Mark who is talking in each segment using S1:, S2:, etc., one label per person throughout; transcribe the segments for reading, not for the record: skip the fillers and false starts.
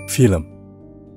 S1: Film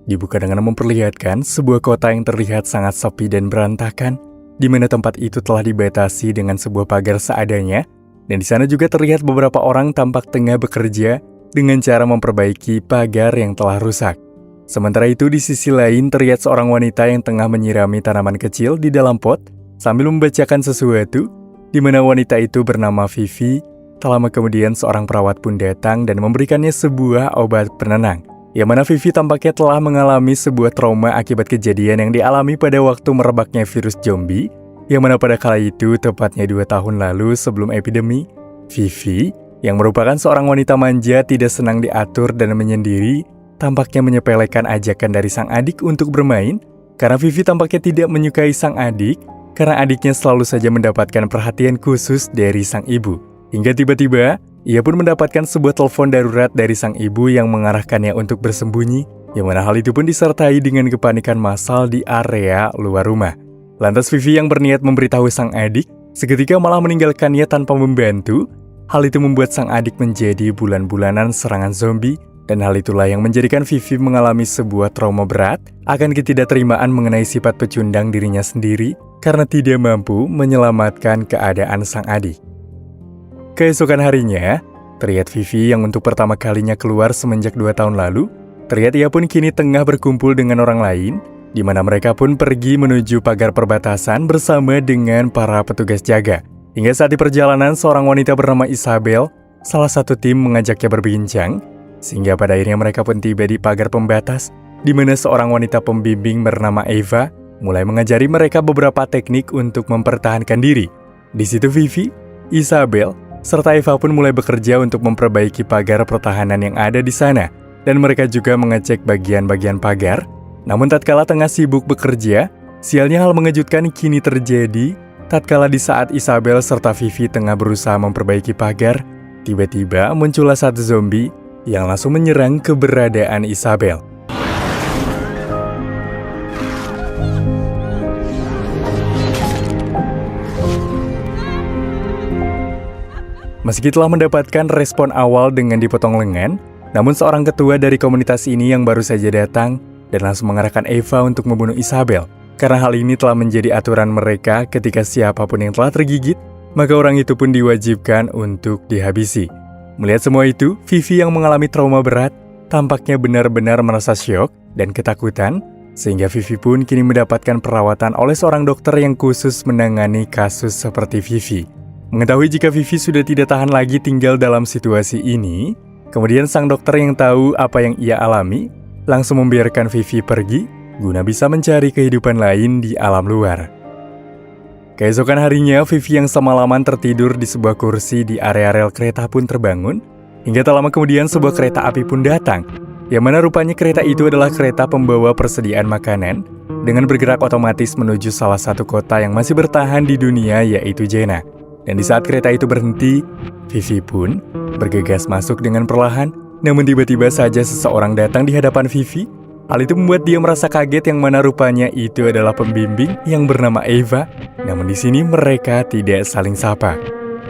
S1: dibuka dengan memperlihatkan sebuah kota yang terlihat sangat sepi dan berantakan, di mana tempat itu telah dibatasi dengan sebuah pagar seadanya, dan di sana juga terlihat beberapa orang tampak tengah bekerja dengan cara memperbaiki pagar yang telah rusak. Sementara itu di sisi lain terlihat seorang wanita yang tengah menyirami tanaman kecil di dalam pot sambil membacakan sesuatu, di mana wanita itu bernama Vivi. Tak lama kemudian seorang perawat pun datang dan memberikannya sebuah obat penenang, yang mana Vivi tampaknya telah mengalami sebuah trauma akibat kejadian yang dialami pada waktu merebaknya virus zombie, yang mana pada kala itu tepatnya 2 tahun lalu sebelum epidemi. Vivi, yang merupakan seorang wanita manja tidak senang diatur dan menyendiri, tampaknya menyepelekan ajakan dari sang adik untuk bermain, karena Vivi tampaknya tidak menyukai sang adik, karena adiknya selalu saja mendapatkan perhatian khusus dari sang ibu. Hingga tiba-tiba, ia pun mendapatkan sebuah telepon darurat dari sang ibu yang mengarahkannya untuk bersembunyi, yang mana hal itu pun disertai dengan kepanikan massal di area luar rumah. Lantas Vivi yang berniat memberitahu sang adik, seketika malah meninggalkannya tanpa membantu. Hal itu membuat sang adik menjadi bulan-bulanan serangan zombie, dan hal itulah yang menjadikan Vivi mengalami sebuah trauma berat akan ketidakterimaan mengenai sifat pecundang dirinya sendiri karena tidak mampu menyelamatkan keadaan sang adik. Keesokan harinya, terlihat Vivi yang untuk pertama kalinya keluar semenjak 2 tahun lalu, terlihat ia pun kini tengah berkumpul dengan orang lain, di mana mereka pun pergi menuju pagar perbatasan bersama dengan para petugas jaga. Hingga saat di perjalanan, seorang wanita bernama Isabel, salah satu tim mengajaknya berbincang, sehingga pada akhirnya mereka pun tiba di pagar pembatas, di mana seorang wanita pembimbing bernama Eva mulai mengajari mereka beberapa teknik untuk mempertahankan diri. Di situ Vivi, Isabel, serta Eva pun mulai bekerja untuk memperbaiki pagar pertahanan yang ada di sana, dan mereka juga mengecek bagian-bagian pagar. Namun tatkala tengah sibuk bekerja, sialnya hal mengejutkan kini terjadi. Tatkala di saat Isabel serta Vivi tengah berusaha memperbaiki pagar, tiba-tiba muncullah satu zombie yang langsung menyerang keberadaan Isabel. Meski telah mendapatkan respon awal dengan dipotong lengan, namun seorang ketua dari komunitas ini yang baru saja datang dan langsung mengarahkan Eva untuk membunuh Isabel. Karena hal ini telah menjadi aturan mereka ketika siapapun yang telah tergigit, maka orang itu pun diwajibkan untuk dihabisi. Melihat semua itu, Vivi yang mengalami trauma berat tampaknya benar-benar merasa syok dan ketakutan, sehingga Vivi pun kini mendapatkan perawatan oleh seorang dokter yang khusus menangani kasus seperti Vivi. Mengetahui jika Vivi sudah tidak tahan lagi tinggal dalam situasi ini, kemudian sang dokter yang tahu apa yang ia alami, langsung membiarkan Vivi pergi, guna bisa mencari kehidupan lain di alam luar. Keesokan harinya, Vivi yang semalaman tertidur di sebuah kursi di area rel kereta pun terbangun, hingga tak lama kemudian sebuah kereta api pun datang, yang mana rupanya kereta itu adalah kereta pembawa persediaan makanan, dengan bergerak otomatis menuju salah satu kota yang masih bertahan di dunia, yaitu Jena. Dan di saat kereta itu berhenti, Vivi pun bergegas masuk dengan perlahan, namun tiba-tiba saja seseorang datang di hadapan Vivi. Hal itu membuat dia merasa kaget, yang mana rupanya itu adalah pembimbing yang bernama Eva. Namun di sini mereka tidak saling sapa.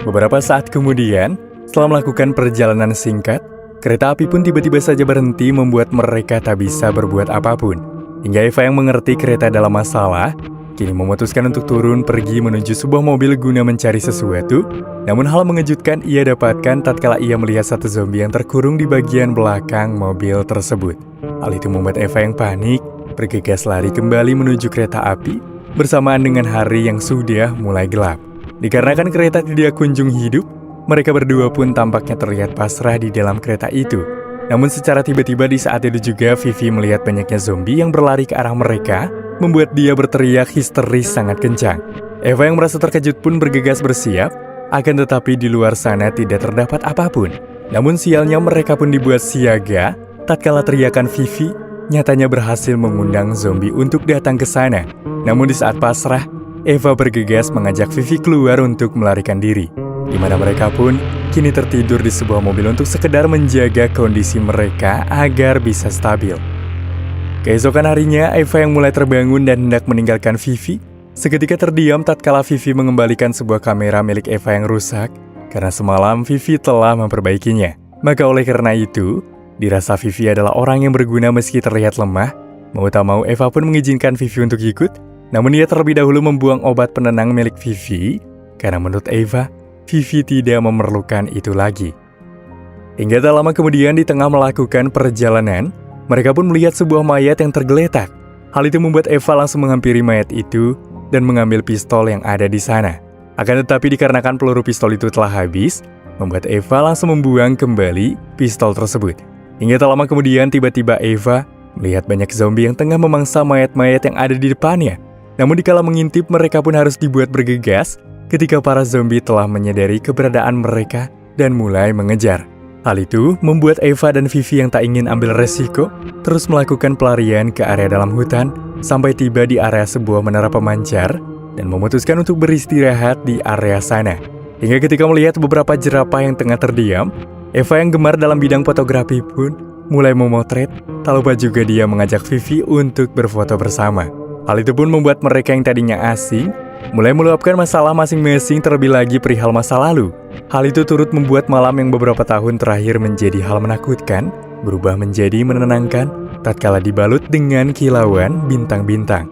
S1: Beberapa saat kemudian, setelah melakukan perjalanan singkat, kereta api pun tiba-tiba saja berhenti membuat mereka tak bisa berbuat apapun. Hingga Eva yang mengerti kereta dalam masalah, kini memutuskan untuk turun pergi menuju sebuah mobil guna mencari sesuatu. Namun hal mengejutkan ia dapatkan tatkala ia melihat satu zombie yang terkurung di bagian belakang mobil tersebut. Hal itu membuat Eva yang panik bergegas lari kembali menuju kereta api bersamaan dengan hari yang sudah mulai gelap. Dikarenakan kereta tidak kunjung hidup, mereka berdua pun tampaknya terlihat pasrah di dalam kereta itu. Namun secara tiba-tiba di saat itu juga Vivi melihat banyaknya zombie yang berlari ke arah mereka, membuat dia berteriak histeris sangat kencang. Eva yang merasa terkejut pun bergegas bersiap, akan tetapi di luar sana tidak terdapat apapun. Namun sialnya mereka pun dibuat siaga, tatkala teriakan Vivi nyatanya berhasil mengundang zombie untuk datang ke sana. Namun di saat pasrah, Eva bergegas mengajak Vivi keluar untuk melarikan diri, di mana mereka pun kini tertidur di sebuah mobil untuk sekedar menjaga kondisi mereka agar bisa stabil. Keesokan harinya, Eva yang mulai terbangun dan hendak meninggalkan Vivi, seketika terdiam tatkala Vivi mengembalikan sebuah kamera milik Eva yang rusak, karena semalam Vivi telah memperbaikinya. Maka oleh karena itu, Dirasa Vivi adalah orang yang berguna meski terlihat lemah, mau tak mau Eva pun mengizinkan Vivi untuk ikut, namun ia terlebih dahulu membuang obat penenang milik Vivi, karena menurut Eva, Vivi tidak memerlukan itu lagi. Hingga tak lama kemudian di tengah melakukan perjalanan, mereka pun melihat sebuah mayat yang tergeletak. Hal itu membuat Eva langsung menghampiri mayat itu dan mengambil pistol yang ada di sana. Akan tetapi dikarenakan peluru pistol itu telah habis, membuat Eva langsung membuang kembali pistol tersebut. Hingga tak lama kemudian tiba-tiba Eva melihat banyak zombie yang tengah memangsa mayat-mayat yang ada di depannya. Namun dikala mengintip, mereka pun harus dibuat bergegas ketika para zombie telah menyadari keberadaan mereka dan mulai mengejar. Hal itu membuat Eva dan Vivi yang tak ingin ambil resiko terus melakukan pelarian ke area dalam hutan sampai tiba di area sebuah menara pemancar dan memutuskan untuk beristirahat di area sana. Hingga ketika melihat beberapa jerapah yang tengah terdiam, Eva yang gemar dalam bidang fotografi pun mulai memotret, tak lupa juga dia mengajak Vivi untuk berfoto bersama. Hal itu pun membuat mereka yang tadinya asing mulai meluapkan masalah masing-masing, terlebih lagi perihal masa lalu. Hal itu turut membuat malam yang beberapa tahun terakhir menjadi hal menakutkan berubah menjadi menenangkan tatkala dibalut dengan kilauan bintang-bintang.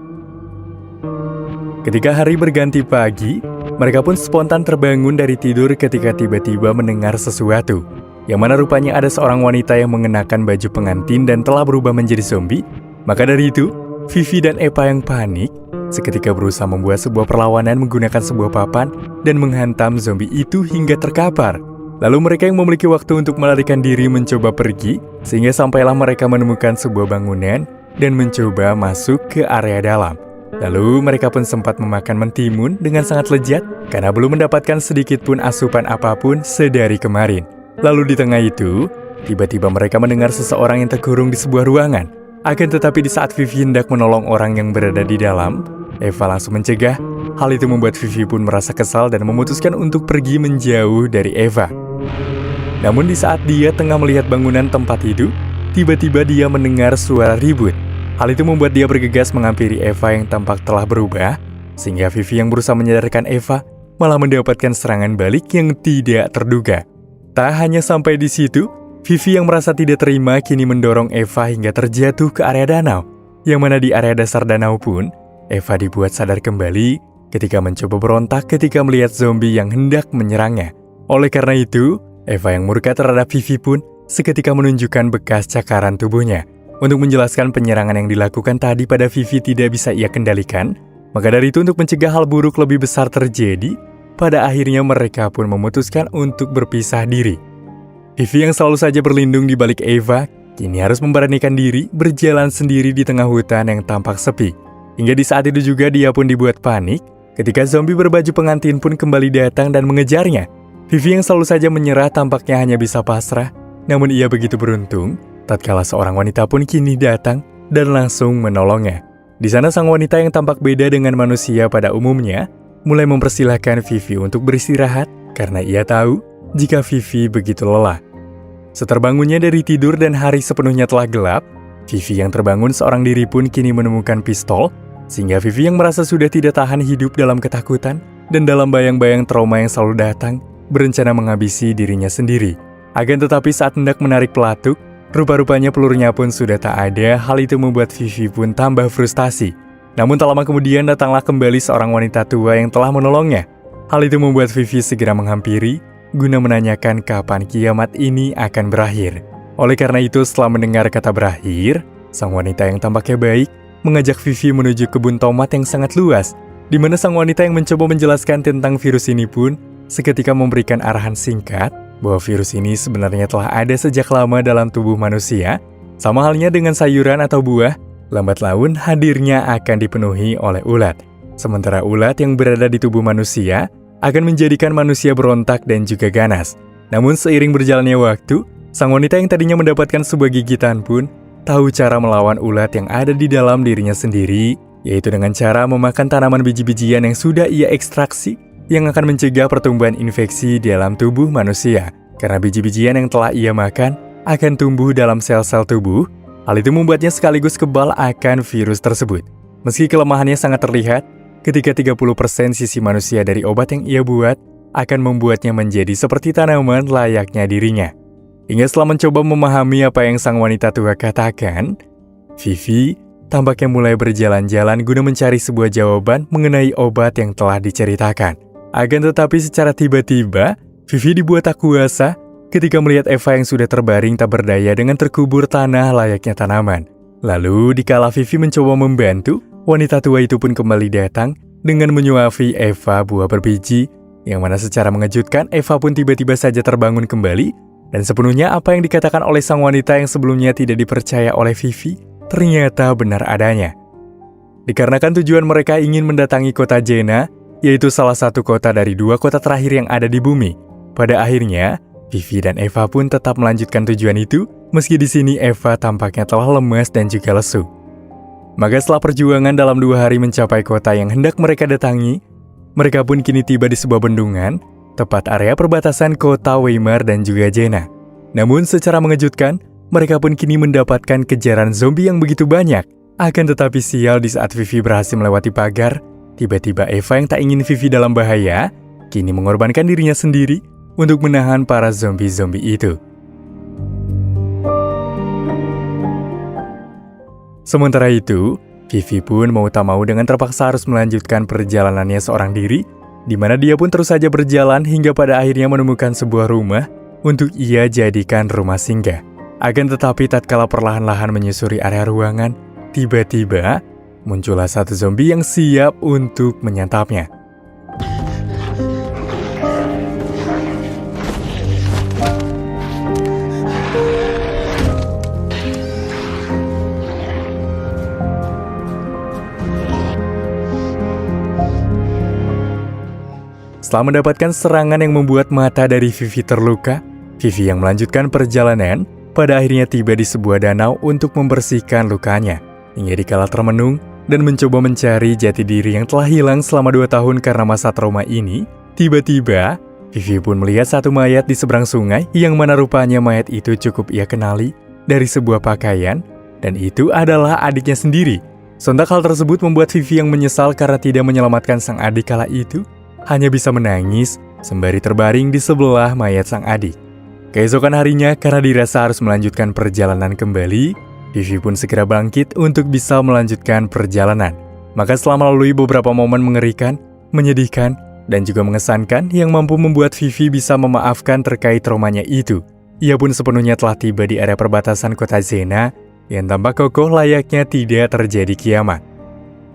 S1: Ketika hari berganti pagi, mereka pun spontan terbangun dari tidur ketika tiba-tiba mendengar sesuatu, yang mana rupanya ada seorang wanita yang mengenakan baju pengantin dan telah berubah menjadi zombie. Maka dari itu, Vivi dan Eva yang panik seketika berusaha membuat sebuah perlawanan menggunakan sebuah papan dan menghantam zombie itu hingga terkapar. Lalu mereka yang memiliki waktu untuk melarikan diri mencoba pergi, sehingga sampailah mereka menemukan sebuah bangunan dan mencoba masuk ke area dalam. Lalu mereka pun sempat memakan mentimun dengan sangat lezat karena belum mendapatkan sedikit pun asupan apapun sedari kemarin. Lalu di tengah itu, tiba-tiba mereka mendengar seseorang yang terkurung di sebuah ruangan. Akan tetapi di saat Vivi hendak menolong orang yang berada di dalam, Eva langsung mencegah. Hal itu membuat Vivi pun merasa kesal dan memutuskan untuk pergi menjauh dari Eva. Namun di saat dia tengah melihat bangunan tempat hidup, tiba-tiba dia mendengar suara ribut. Hal itu membuat dia bergegas menghampiri Eva yang tampak telah berubah, sehingga Vivi yang berusaha menyadarkan Eva malah mendapatkan serangan balik yang tidak terduga. Tak hanya sampai di situ, Vivi yang merasa tidak terima kini mendorong Eva hingga terjatuh ke area danau, yang mana di area dasar danau pun, Eva dibuat sadar kembali ketika mencoba berontak ketika melihat zombie yang hendak menyerangnya. Oleh karena itu, Eva yang murka terhadap Vivi pun seketika menunjukkan bekas cakaran tubuhnya. Untuk menjelaskan penyerangan yang dilakukan tadi pada Vivi tidak bisa ia kendalikan, maka dari itu untuk mencegah hal buruk lebih besar terjadi, pada akhirnya mereka pun memutuskan untuk berpisah diri. Vivi yang selalu saja berlindung di balik Eva, kini harus memberanikan diri berjalan sendiri di tengah hutan yang tampak sepi. Hingga di saat itu juga dia pun dibuat panik ketika zombie berbaju pengantin pun kembali datang dan mengejarnya. Vivi yang selalu saja menyerah tampaknya hanya bisa pasrah, namun ia begitu beruntung tatkala seorang wanita pun kini datang dan langsung menolongnya. Di sana sang wanita yang tampak beda dengan manusia pada umumnya mulai mempersilahkan Vivi untuk beristirahat karena ia tahu jika Vivi begitu lelah. Seterbangunnya dari tidur dan hari sepenuhnya telah gelap, Vivi yang terbangun seorang diri pun kini menemukan pistol, sehingga Vivi yang merasa sudah tidak tahan hidup dalam ketakutan dan dalam bayang-bayang trauma yang selalu datang, berencana menghabisi dirinya sendiri. Akan tetapi saat hendak menarik pelatuk, rupa-rupanya pelurunya pun sudah tak ada. Hal itu membuat Vivi pun tambah frustasi. Namun tak lama kemudian datanglah kembali seorang wanita tua yang telah menolongnya. Hal itu membuat Vivi segera menghampiri guna menanyakan kapan kiamat ini akan berakhir. Oleh karena itu setelah mendengar kata berakhir, sang wanita yang tampaknya baik mengajak Vivi menuju kebun tomat yang sangat luas, di mana sang wanita yang mencoba menjelaskan tentang virus ini pun seketika memberikan arahan singkat bahwa virus ini sebenarnya telah ada sejak lama dalam tubuh manusia, sama halnya dengan sayuran atau buah, lambat laun hadirnya akan dipenuhi oleh ulat. Sementara ulat yang berada di tubuh manusia akan menjadikan manusia berontak dan juga ganas. Namun seiring berjalannya waktu, sang wanita yang tadinya mendapatkan sebuah gigitan pun tahu cara melawan ulat yang ada di dalam dirinya sendiri, yaitu dengan cara memakan tanaman biji-bijian yang sudah ia ekstraksi, yang akan mencegah pertumbuhan infeksi di dalam tubuh manusia. Karena biji-bijian yang telah ia makan akan tumbuh dalam sel-sel tubuh, hal itu membuatnya sekaligus kebal akan virus tersebut. Meski kelemahannya sangat terlihat, ketika 30% sisi manusia dari obat yang ia buat akan membuatnya menjadi seperti tanaman layaknya dirinya. Hingga setelah mencoba memahami apa yang sang wanita tua katakan, Vivi tampaknya mulai berjalan-jalan guna mencari sebuah jawaban mengenai obat yang telah diceritakan. Akan tetapi secara tiba-tiba, Vivi dibuat tak kuasa ketika melihat Eva yang sudah terbaring tak berdaya dengan terkubur tanah layaknya tanaman. Lalu, dikala Vivi mencoba membantu, wanita tua itu pun kembali datang dengan menyuapi Eva buah berbiji, yang mana secara mengejutkan Eva pun tiba-tiba saja terbangun kembali, dan sepenuhnya apa yang dikatakan oleh sang wanita yang sebelumnya tidak dipercaya oleh Vivi, ternyata benar adanya. Dikarenakan tujuan mereka ingin mendatangi kota Jena, yaitu salah satu kota dari 2 kota terakhir yang ada di bumi. Pada akhirnya, Vivi dan Eva pun tetap melanjutkan tujuan itu, meski di sini Eva tampaknya telah lemas dan juga lesu. Maka setelah perjuangan dalam 2 hari mencapai kota yang hendak mereka datangi, mereka pun kini tiba di sebuah bendungan, tepat area perbatasan kota Weimar dan juga Jena. Namun secara mengejutkan, mereka pun kini mendapatkan kejaran zombie yang begitu banyak. Akan tetapi sial di saat Vivi berhasil melewati pagar, tiba-tiba Eva yang tak ingin Vivi dalam bahaya, kini mengorbankan dirinya sendiri untuk menahan para zombie-zombie itu. Sementara itu, Vivi pun mau tak mau dengan terpaksa harus melanjutkan perjalanannya seorang diri, di mana dia pun terus saja berjalan hingga pada akhirnya menemukan sebuah rumah untuk ia jadikan rumah singgah. Akan tetapi tatkala perlahan-lahan menyusuri area ruangan, tiba-tiba muncullah satu zombie yang siap untuk menyantapnya. Setelah mendapatkan serangan yang membuat mata dari Vivi terluka, Vivi yang melanjutkan perjalanan pada akhirnya tiba di sebuah danau untuk membersihkan lukanya. Hingga dikala termenung dan mencoba mencari jati diri yang telah hilang selama 2 tahun karena masa trauma ini, tiba-tiba Vivi pun melihat satu mayat di seberang sungai yang mana rupanya mayat itu cukup ia kenali dari sebuah pakaian, dan itu adalah adiknya sendiri. Sontak hal tersebut membuat Vivi yang menyesal karena tidak menyelamatkan sang adik kala itu, hanya bisa menangis sembari terbaring di sebelah mayat sang adik. Keesokan harinya, karena dirasa harus melanjutkan perjalanan kembali, Vivi pun segera bangkit untuk bisa melanjutkan perjalanan. Maka setelah melalui beberapa momen mengerikan, menyedihkan, dan juga mengesankan yang mampu membuat Vivi bisa memaafkan terkait traumanya itu, ia pun sepenuhnya telah tiba di area perbatasan kota Jena yang tampak kokoh layaknya tidak terjadi kiamat.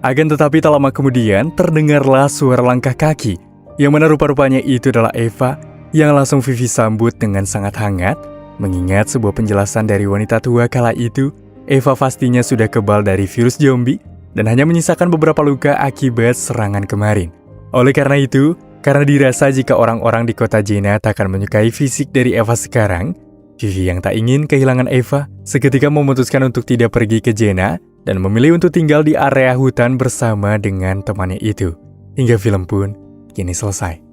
S1: Akan tetapi tak lama kemudian terdengarlah suara langkah kaki, yang mana rupa-rupanya itu adalah Eva, yang langsung Vivi sambut dengan sangat hangat. Mengingat sebuah penjelasan dari wanita tua kala itu, Eva pastinya sudah kebal dari virus zombie dan hanya menyisakan beberapa luka akibat serangan kemarin. Oleh karena itu, karena dirasa jika orang-orang di kota Jena tak akan menyukai fisik dari Eva sekarang, Vivi yang tak ingin kehilangan Eva seketika memutuskan untuk tidak pergi ke Jena dan memilih untuk tinggal di area hutan bersama dengan temannya itu. Hingga film pun kini selesai.